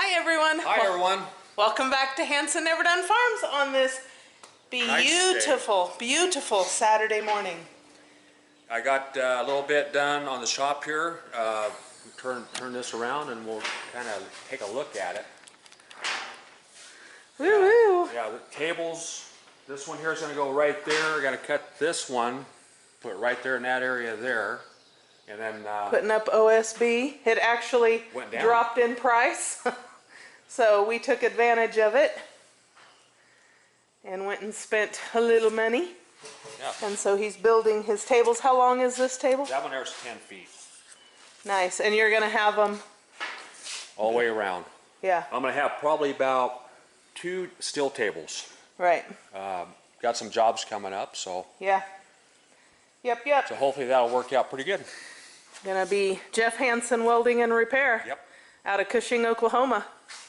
Hi everyone. Hi everyone. Welcome back to Hanson Never Done Farms on this beautiful, beautiful Saturday morning. I got a little bit done on the shop here. Turn this around and we'll kind of take a look at it. Woo-woo. Yeah, the tables, this one here is going to go right there. We're going to cut this one, put it right there in that area there. And then putting up OSB. It actually dropped in price. So we took advantage of it and went and spent a little money. Yeah. And so he's building his tables. How long is this table? That one there is 10 feet. Nice. And you're going to have them all the way around. Yeah. I'm going to have probably about 2 steel tables. Right. Got some jobs coming up, so. Yeah. Yep. So hopefully that'll work out pretty good. Gonna be Jeff Hanson Welding and Repair. Yep. Out of Cushing, Oklahoma.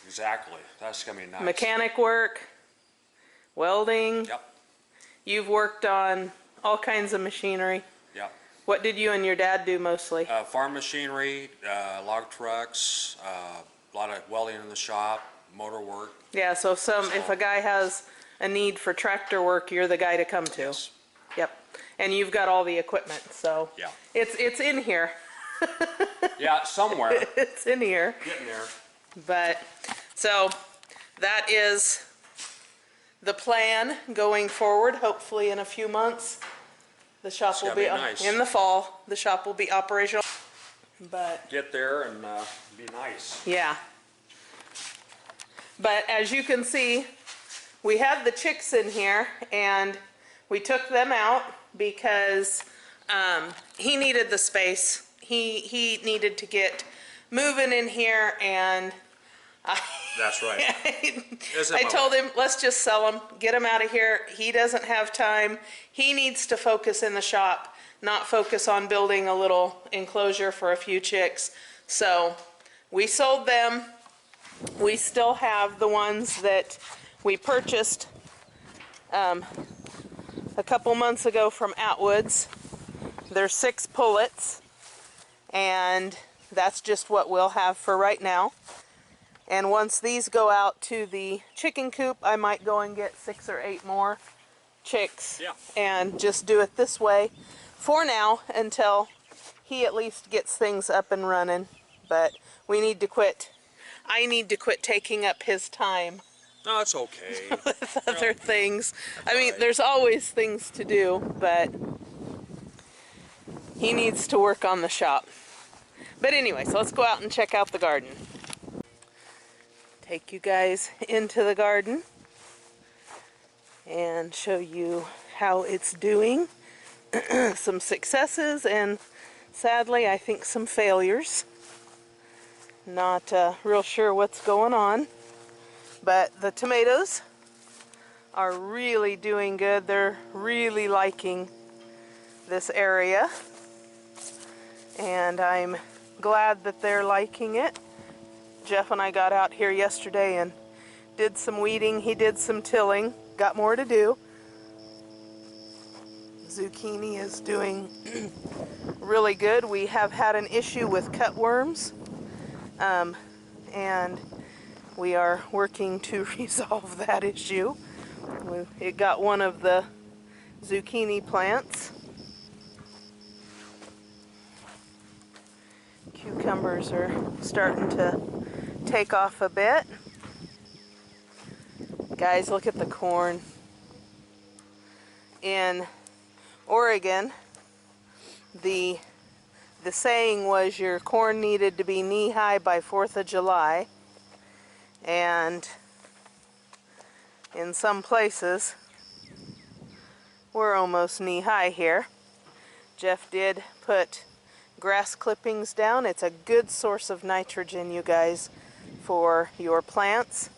Exactly. That's gonna be nice. Mechanic work, welding. Yep. You've worked on all kinds of machinery. Yep. What did you and your dad do mostly? Farm machinery, log trucks, a lot of welding in the shop, motor work. Yeah, so if a guy has a need for tractor work, you're the guy to come to. Yes. Yep. And you've got all the equipment, so yeah. It's in here. Yeah, somewhere. It's in here. Getting there. But so that is the plan going forward. Hopefully in a few months the shop will be nice. In the fall. The shop will be operational. But get there and be nice. Yeah. But as you can see, we had the chicks in here and we took them out because he needed the space. He needed to get moving in here, and that's right. I told him, let's just sell him, get him out of here. He doesn't have time. He needs to focus in the shop, not focus on building a little enclosure for a few chicks. So we sold them. We still have the ones that we purchased a couple months ago from Atwood's. They're 6 pullets, and that's just what we'll have for right now. And once these go out to the chicken coop, I might go and get 6 or 8 more chicks. Yeah. And just do it this way for now until he at least gets things up and running. But we need to quit. I need to quit taking up his time. No, it's okay. With other things. I mean, there's always things to do, but he needs to work on the shop. But anyway, so let's go out and check out the garden. Take you guys into the garden and show you how it's doing. Some successes and sadly, I think some failures. Not real sure what's going on. But the tomatoes are really doing good. They're really liking this area. And I'm glad that they're liking it. Jeff and I got out here yesterday and did some weeding. He did some tilling. Got more to do. Zucchini is doing really good. We have had an issue with cutworms. And we are working to resolve that issue. It got one of the zucchini plants. Cucumbers are starting to take off a bit. Guys, look at the corn. In Oregon, the saying was your corn needed to be knee-high by 4th of July. And in some places, we're almost knee-high here. Jeff did put grass clippings down. It's a good source of nitrogen, you guys, for your plants.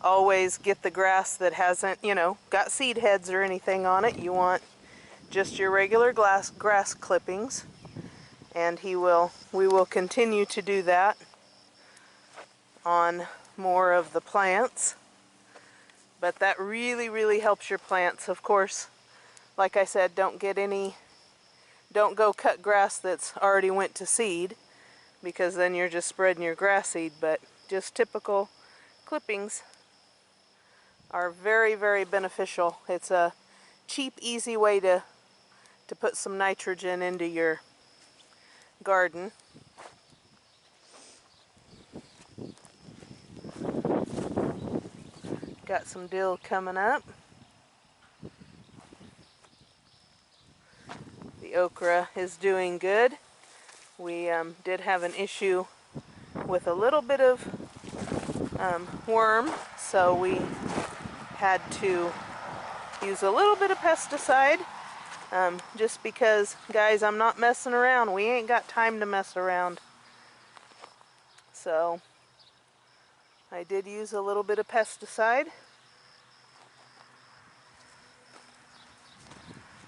Always get the grass that hasn't, got seed heads or anything on it. You want just your regular grass clippings. And we will continue to do that on more of the plants. But that really, really helps your plants. Of course, like I said, don't go cut grass that's already went to seed, because then you're just spreading your grass seed. But just typical clippings are very, very beneficial. It's a cheap, easy way to put some nitrogen into your garden. Got some dill coming up. The okra is doing good. We did have an issue with a little bit of worm, so we had to use a little bit of pesticide, just because, guys, I'm not messing around. We ain't got time to mess around. So I did use a little bit of pesticide.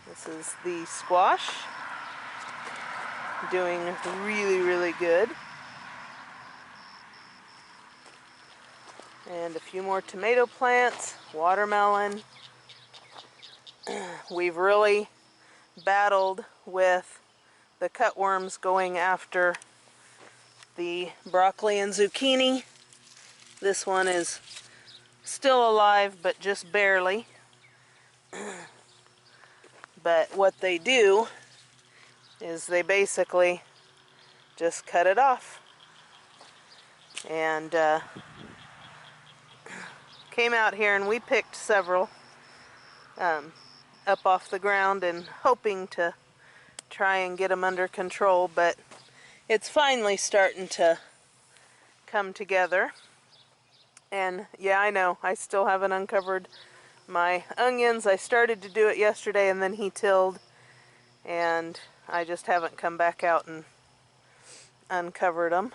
This is the squash, doing really, really good. And a few more tomato plants, watermelon. We've really battled with the cutworms going after the broccoli and zucchini. This one is still alive, but just barely. But what they do is they basically just cut it off. And came out here and we picked several up off the ground and hoping to try and get them under control, but it's finally starting to come together. And yeah, I know, I still haven't uncovered my onions. I started to do it yesterday and then he tilled, and I just haven't come back out and uncovered them.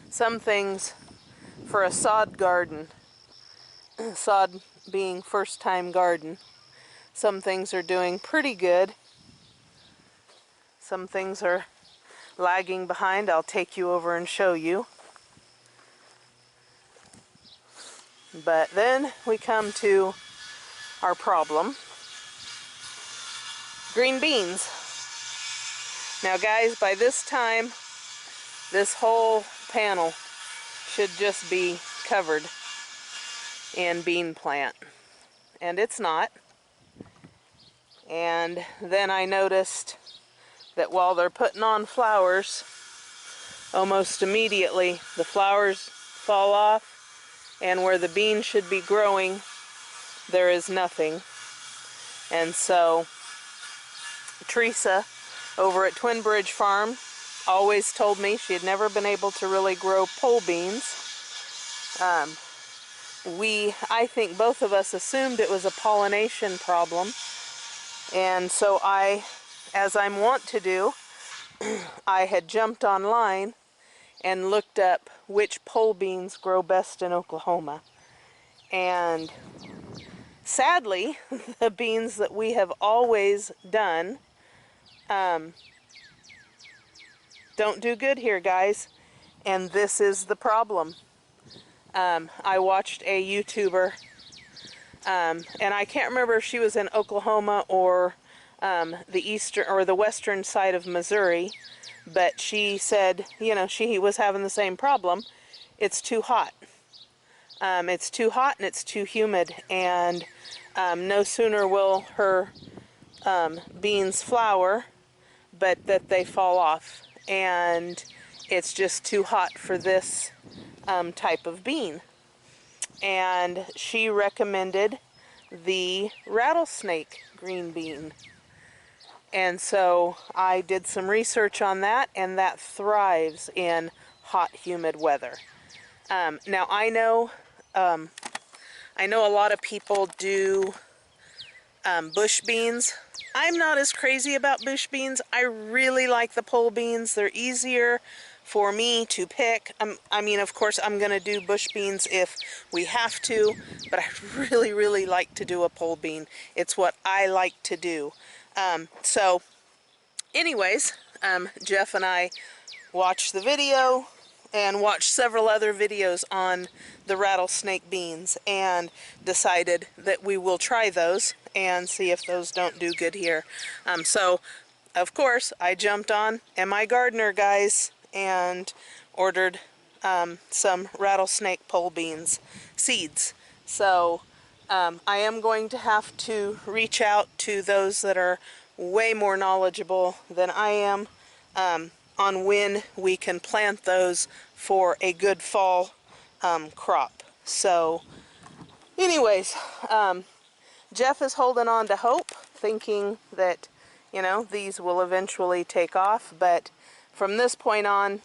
Some things for a sod garden, sod being first time garden, some things are doing pretty good. Some things are lagging behind. I'll take you over and show you. But then we come to our problem. Green beans. Now guys, by this time, this whole panel should just be covered in bean plant. And it's not. And then I noticed that while they're putting on flowers, almost immediately the flowers fall off, and where the bean should be growing, there is nothing. And so Teresa over at Twin Bridge Farm always told me she had never been able to really grow pole beans. I think both of us assumed it was a pollination problem, and so I, as I'm wont to do, I had jumped online and looked up which pole beans grow best in Oklahoma. And sadly, the beans that we have always done don't do good here, guys. And this is the problem. I watched a YouTuber, and I can't remember if she was in Oklahoma or the eastern or the western side of Missouri, but she said, you know, she was having the same problem. It's too hot. It's too hot and it's too humid, and no sooner will her beans flower, but that they fall off, and it's just too hot for this type of bean. And she recommended the Rattlesnake green bean. And so I did some research on that, and that thrives in hot, humid weather. Now I know a lot of people do bush beans. I'm not as crazy about bush beans. I really like the pole beans. They're easier for me to pick. I mean, of course, I'm going to do bush beans if we have to, but I really, really like to do a pole bean. It's what I like to do. So, anyways, Jeff and I watched the video and watched several other videos on the rattlesnake beans and decided that we will try those and see if those don't do good here. So of course, I jumped on Am I Gardener, guys, and ordered some rattlesnake pole beans seeds. So I am going to have to reach out to those that are way more knowledgeable than I am on when we can plant those for a good fall crop. So anyways, Jeff is holding on to hope, thinking that, you know, these will eventually take off, but from this point on,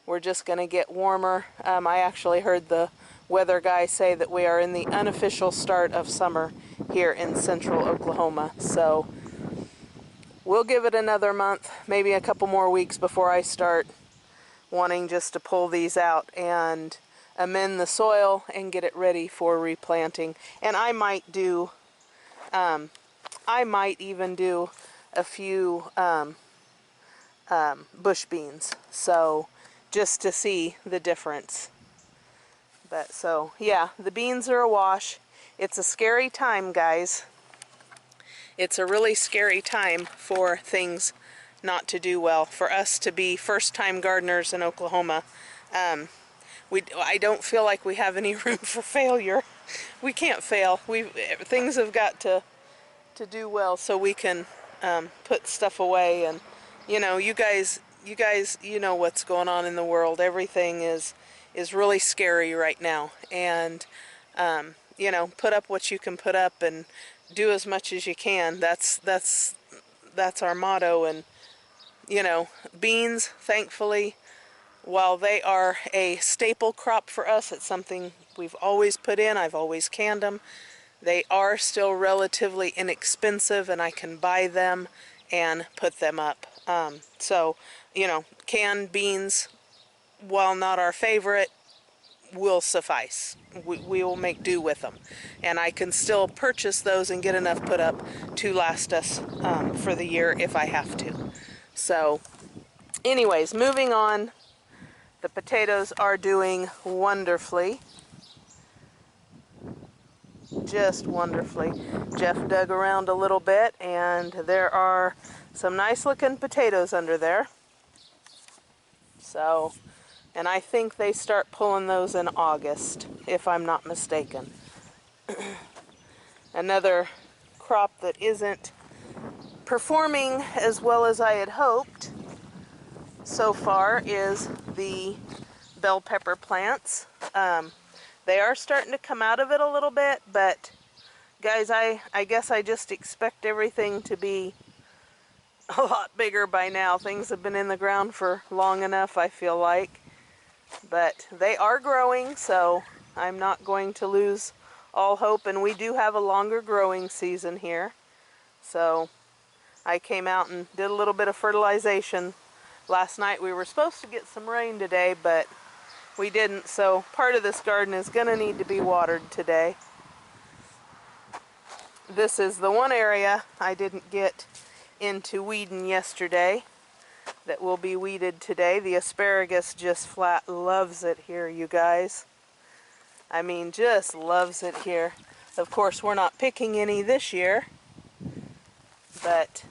we're just going to get warmer. I actually heard the weather guy say that we are in the unofficial start of summer here in central Oklahoma, so we'll give it another month, maybe a couple more weeks before I start wanting just to pull these out and amend the soil and get it ready for replanting. And I might even do a few bush beans, so just to see the difference. But so yeah, the beans are a wash. It's a scary time, guys. It's a really scary time for things not to do well, for us to be first-time gardeners in Oklahoma. I don't feel like we have any room for failure. We can't fail. Things have got to do well so we can put stuff away. And you know, you guys, you know what's going on in the world. Everything is really scary right now. And you know, put up what you can put up and do as much as you can. That's our motto. And you know, beans, thankfully, while they are a staple crop for us, it's something we've always put in. I've always canned them. They are still relatively inexpensive, and I can buy them and put them up. So, you know, canned beans, while not our favorite, will suffice. We will make do with them. And I can still purchase those and get enough put up to last us for the year if I have to. So, anyways, moving on. The potatoes are doing wonderfully. Just wonderfully. Jeff dug around a little bit, and there are some nice looking potatoes under there. So, and I think they start pulling those in August, if I'm not mistaken. Another crop that isn't performing as well as I had hoped so far is the bell pepper plants. They are starting to come out of it a little bit, but guys, I guess I just expect everything to be a lot bigger by now. Things have been in the ground for long enough, I feel like. But they are growing, so I'm not going to lose all hope. And we do have a longer growing season here. So I came out and did a little bit of fertilization last night. We were supposed to get some rain today, but we didn't, so part of this garden is going to need to be watered today. This is the one area I didn't get into weeding yesterday that will be weeded today. The asparagus just flat loves it here, you guys. I mean, just loves it here. Of course, we're not picking any this year, but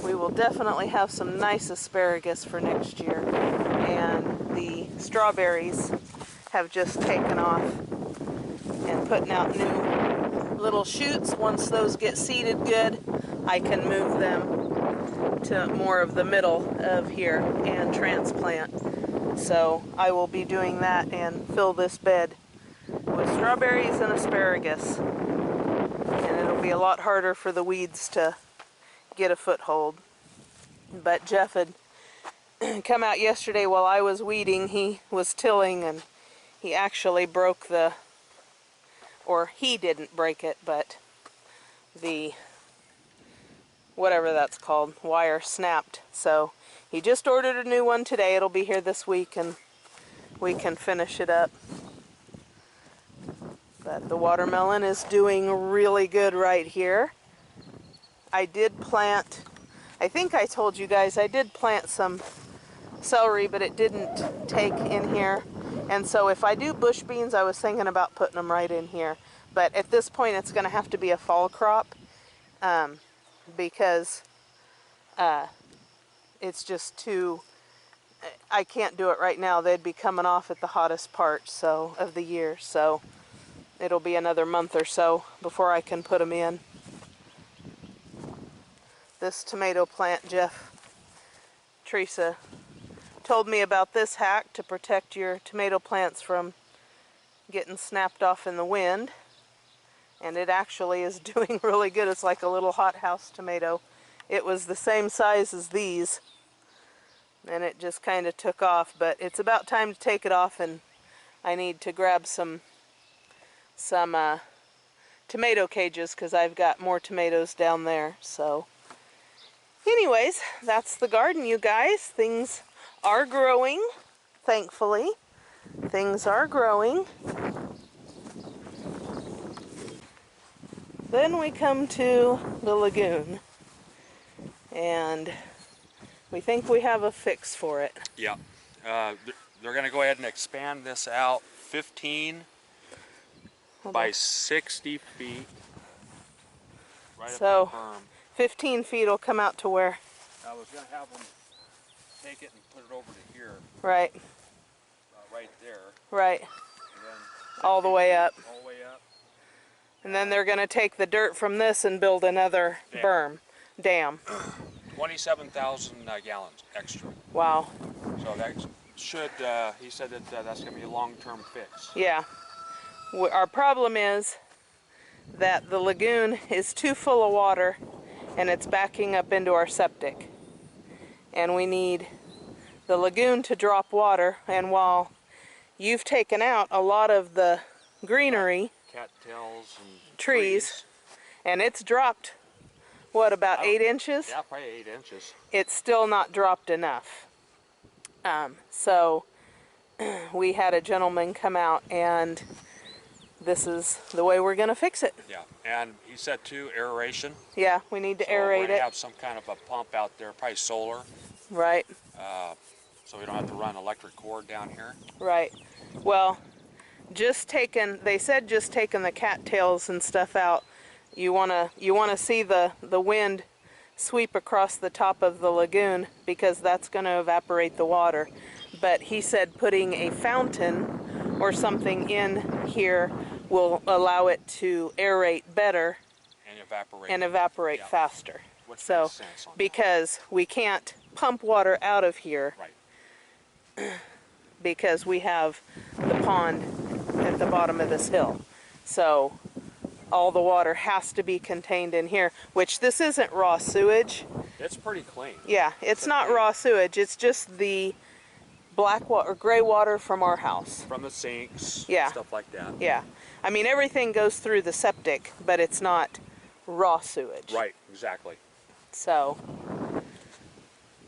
we will definitely have some nice asparagus for next year. And the strawberries have just taken off and putting out new little shoots. Once those get seeded good, I can move them to more of the middle of here and transplant. So I will be doing that and fill this bed with strawberries and asparagus. And it'll be a lot harder for the weeds to get a foothold. But Jeff had come out yesterday while I was weeding. He was tilling, and he actually broke the, or he didn't break it, but the, whatever that's called, wire snapped. So he just ordered a new one today. It'll be here this week, and we can finish it up. But the watermelon is doing really good right here. I did plant, I think I told you guys, I did plant some celery, but it didn't take in here. And so if I do bush beans, I was thinking about putting them right in here. But at this point, it's going to have to be a fall crop because It's just too, I can't do it right now. They'd be coming off at the hottest part of the year, so it'll be another month or so before I can put them in. This tomato plant, Teresa told me about this hack to protect your tomato plants from getting snapped off in the wind. And it actually is doing really good. It's like a little hothouse tomato. It was the same size as these, and it just kind of took off, but it's about time to take it off, and I need to grab some tomato cages because I've got more tomatoes down there. So anyways, that's the garden, you guys. Things are growing, thankfully. Things are growing. Then we come to the lagoon, and we think we have a fix for it. Yeah. They're going to go ahead and expand this out 15 by 60 feet. Right So, up the berm. 15 feet will come out to where? I was going to have them take it and put it over to here. Right. Right there. Right. And then all the way up. All the way up. And then they're going to take the dirt from this and build another dam. 27,000 gallons extra. Wow. So that should, he said that that's going to be a long-term fix. Yeah. Our problem is that the lagoon is too full of water and it's backing up into our septic. And we need the lagoon to drop water, and while you've taken out a lot of the greenery, cattails and trees, and it's dropped, what, about 8 inches? Yeah, probably 8 inches. It's still not dropped enough. So we had a gentleman come out, and this is the way we're going to fix it. Yeah, and he said too, aeration. Yeah, we need to aerate we're going it. to have some kind of a pump out there, probably solar. Right. So we don't have to run electric cord down here. Right. Well, they said just taking the cattails and stuff out. You wanna see the wind sweep across the top of the lagoon, because that's going to evaporate the water. But he said putting a fountain or something in here will allow it to aerate better and evaporate faster. Which so makes sense on because we can't pump water out of here. Right. Because we have the pond at the bottom of this hill. So all the water has to be contained in here, which this isn't raw sewage. It's pretty clean. Yeah, it's not raw sewage. It's just the black water, gray water from our house. From the sinks, yeah, stuff like that. Yeah. I mean, everything goes through the septic, but it's not raw sewage. Right, exactly. So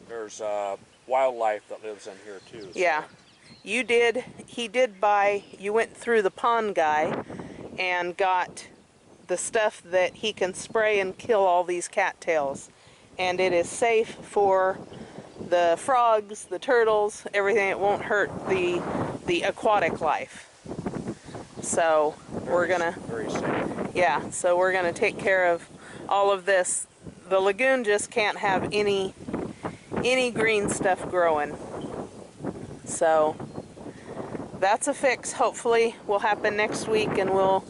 there's wildlife that lives in here too. Yeah. So. You went through the pond guy and got the stuff that he can spray and kill all these cattails. And it is safe for the frogs, the turtles, everything. It won't hurt the aquatic life. So we're gonna, very safe. yeah, so we're gonna take care of all of this. The lagoon just can't have any green stuff growing. So that's a fix. Hopefully will happen next week, and we'll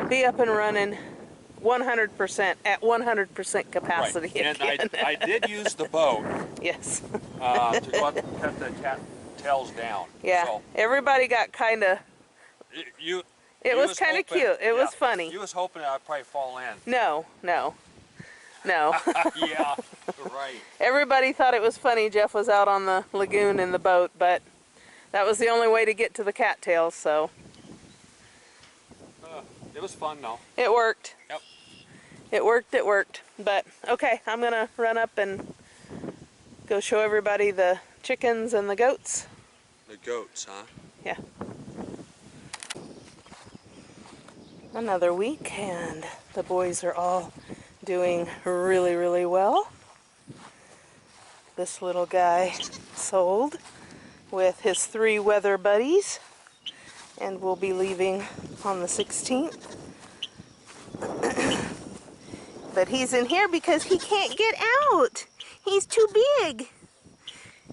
be up and running 100% at 100% capacity. Right. And again. I did use the boat. Yes. To go out and cut the cattails down. Yeah. So everybody got kind of. It was kind of cute. It was funny. You was hoping I'd probably fall in. No. Yeah, right. Everybody thought it was funny Jeff was out on the lagoon in the boat, but that was the only way to get to the cattails, so. It was fun though. It worked. Yep. It worked. But, okay, I'm going to run up and go show everybody the chickens and the goats. The goats, huh? Yeah. Another week, and the boys are all doing really, really well. This little guy sold with his 3 weather buddies, and we'll be leaving on the 16th. But he's in here because he can't get out. He's too big.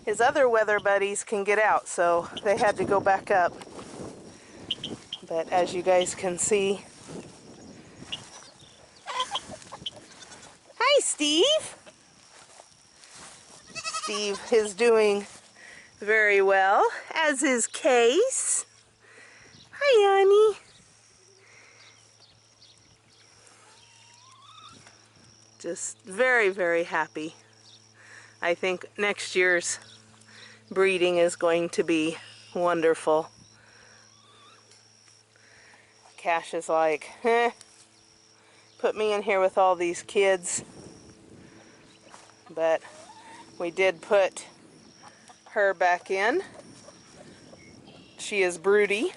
His other weather buddies can get out, so they had to go back up. But as you guys can see... Hi, Steve! Steve is doing very well, as is Case. Hi, honey. Just very, very happy. I think next year's breeding is going to be wonderful. Cash is like, put me in here with all these kids. But we did put her back in. She is broody.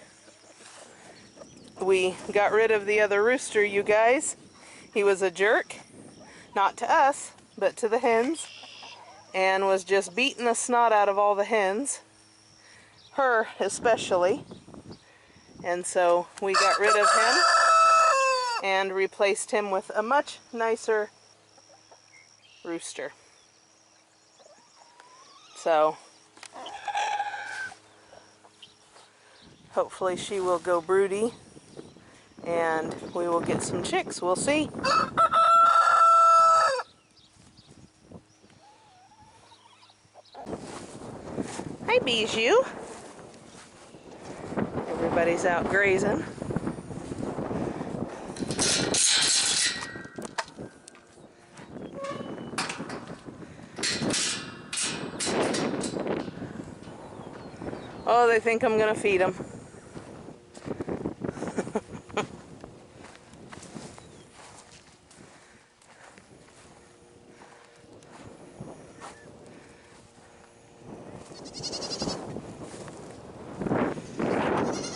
We got rid of the other rooster, you guys. He was a jerk, not to us, but to the hens, and was just beating the snot out of all the hens, her especially. And so we got rid of him and replaced him with a much nicer rooster. So hopefully she will go broody and we will get some chicks. We'll see. Hi, Bijou. Everybody's out grazing. Oh, they think I'm gonna feed them.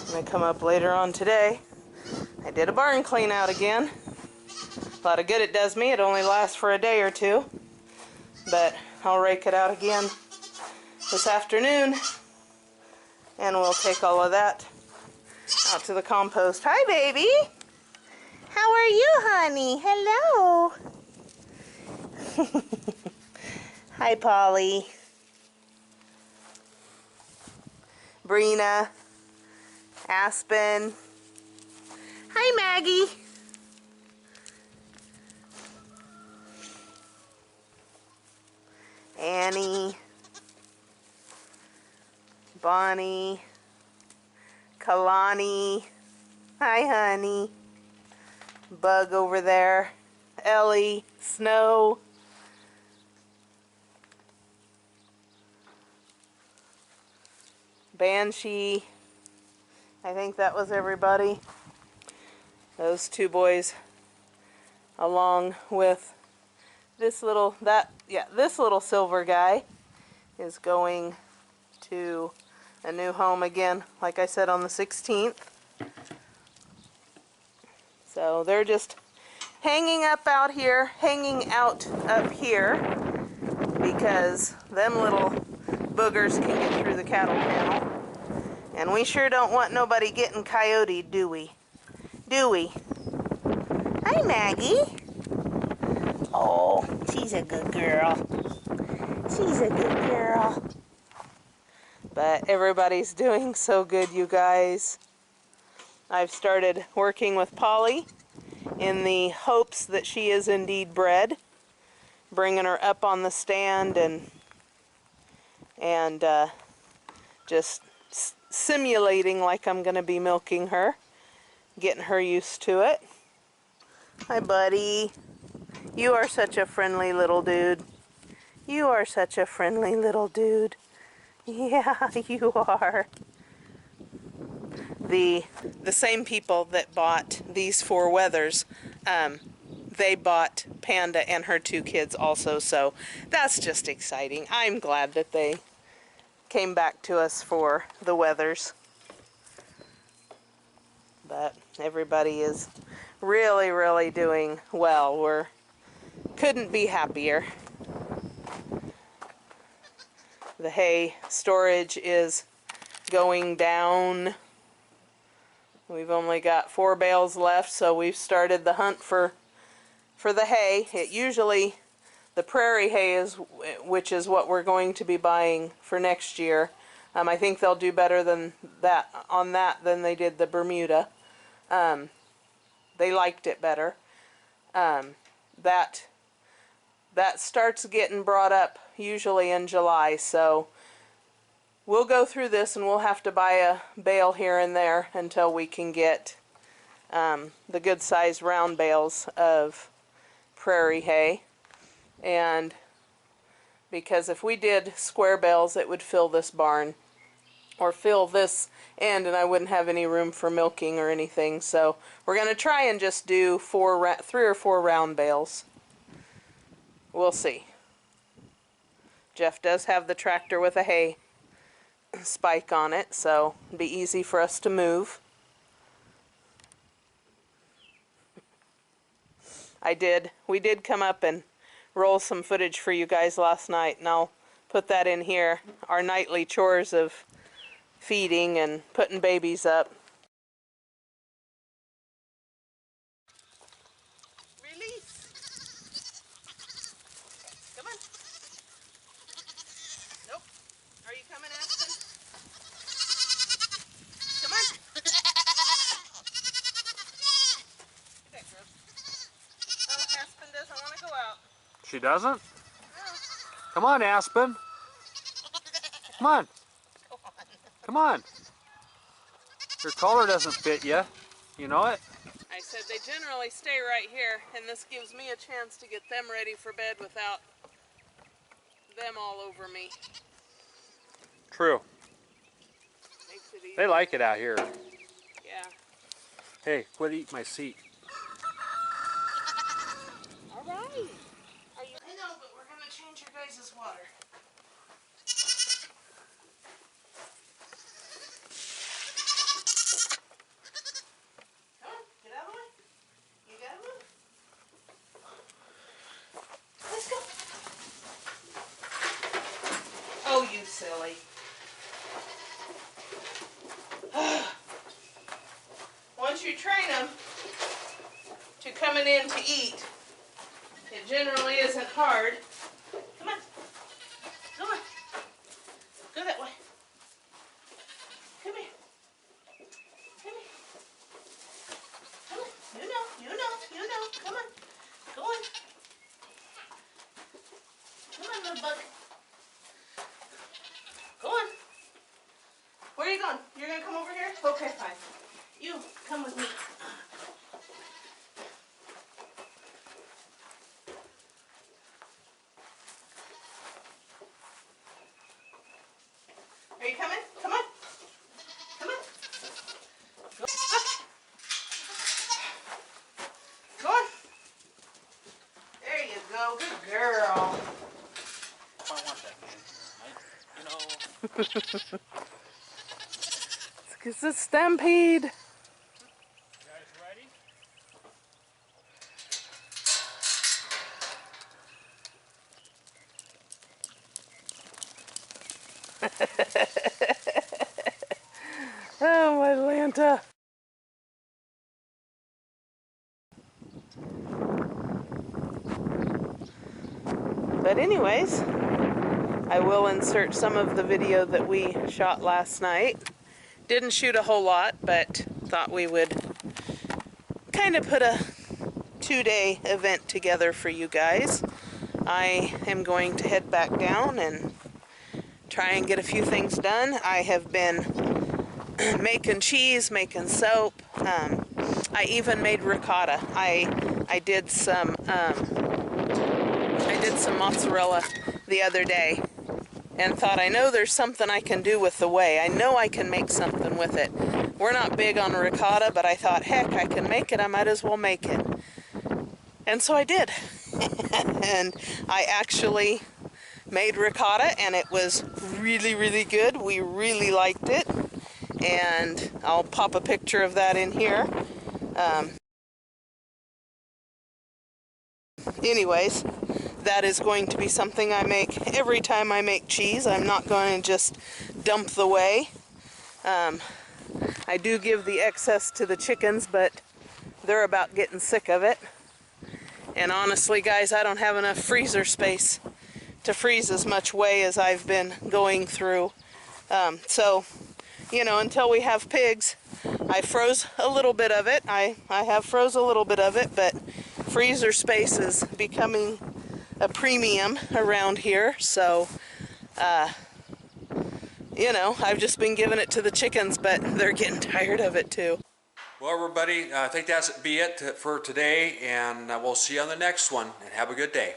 When I come up later on today, I did a barn clean out again. A lot of good it does me. It only lasts for a day or two, but I'll rake it out again this afternoon, and we'll take all of that out to the compost. Hi, baby. How are you, honey? Hello. Hi, Polly. Brina. Aspen. Hi, Maggie. Annie. Bonnie. Kalani. Hi, honey. Bug over there. Ellie. Snow. Banshee. I think that was everybody. Those two boys, along with this little, this little silver guy is going to a new home again, like I said, on the 16th. So they're just hanging out up here because them little boogers can get through the cattle panel. And we sure don't want nobody getting coyoted, do we? Do we? Hi, Maggie. Oh, she's a good girl. She's a good girl. But everybody's doing so good, you guys. I've started working with Polly in the hopes that she is indeed bred, bringing her up on the stand and just simulating like I'm going to be milking her, getting her used to it. Hi, buddy. You are such a friendly little dude. You are such a friendly little dude. Yeah, you are. The same people that bought these 4 wethers, they bought Panda and her 2 kids also, so that's just exciting. I'm glad that they came back to us for the wethers. But everybody is really, really doing well. Couldn't be happier. The hay storage is going down. We've only got 4 bales left, so we've started the hunt for the hay. It usually The prairie hay is, which is what we're going to be buying for next year. I think they'll do better than that on that than they did the Bermuda. They liked it better. That starts getting brought up usually in July, so we'll go through this and we'll have to buy a bale here and there until we can get the good size round bales of prairie hay. And because if we did square bales, it would fill this barn or fill this end, and I wouldn't have any room for milking or anything. So we're going to try and just do 3 or 4 round bales. We'll see. Jeff does have the tractor with a hay spike on it, so it'll be easy for us to move. We did come up and roll some footage for you guys last night, and I'll put that in here. Our nightly chores of feeding and putting babies up. Release. Come on. Nope. Are you coming, Aspen? Come on. Okay, oh, Aspen doesn't want to go out. She doesn't? No. Come on, Aspen. Come on. Come on. Your collar doesn't fit you. You know it? I said they generally stay right here, and this gives me a chance to get them ready for bed without them all over me. True. Makes it easy. They like it out here. Yeah. Hey, quit eating my seat. All right. I know, but we're going to change your guys' water. Come on, get out of the way. You gotta move. Let's go. Oh, you silly. Once you train them to coming in to eat, it generally isn't hard. Come on. Come on. Go that way. Come here. Come here. Come on. You know. Come on. Go on. Come on, little bug. Go on. Where are you going? You're going to come over here? Okay, fine. You, come with me. Are you coming? Come on. Come on. Go. Go on. There you go. Good girl. I want that, man. You know. It's a stampede. You guys ready? Oh, Atlanta. But anyways, I will insert some of the video that we shot last night. Didn't shoot a whole lot, but thought we would kind of put a 2-day event together for you guys. I am going to head back down and try and get a few things done. I have been making cheese, making soap. I even made ricotta. I did some mozzarella the other day and thought, I know there's something I can do with the whey. I know I can make something with it. We're not big on ricotta, but I thought, heck, I can make it. I might as well make it. And so I did. And I actually made ricotta, and it was really, really good. We really liked it. And I'll pop a picture of that in here. Anyways, that is going to be something I make every time I make cheese. I'm not going to just dump the whey. I do give the excess to the chickens, but they're about getting sick of it. And honestly, guys, I don't have enough freezer space to freeze as much whey as I've been going through. So, you know, until we have pigs, I froze a little bit of it. I have froze a little bit of it, but freezer space is becoming a premium around here. So, you know, I've just been giving it to the chickens, but they're getting tired of it too. Well, everybody, I think that's be it for today, and we'll see you on the next one, and have a good day.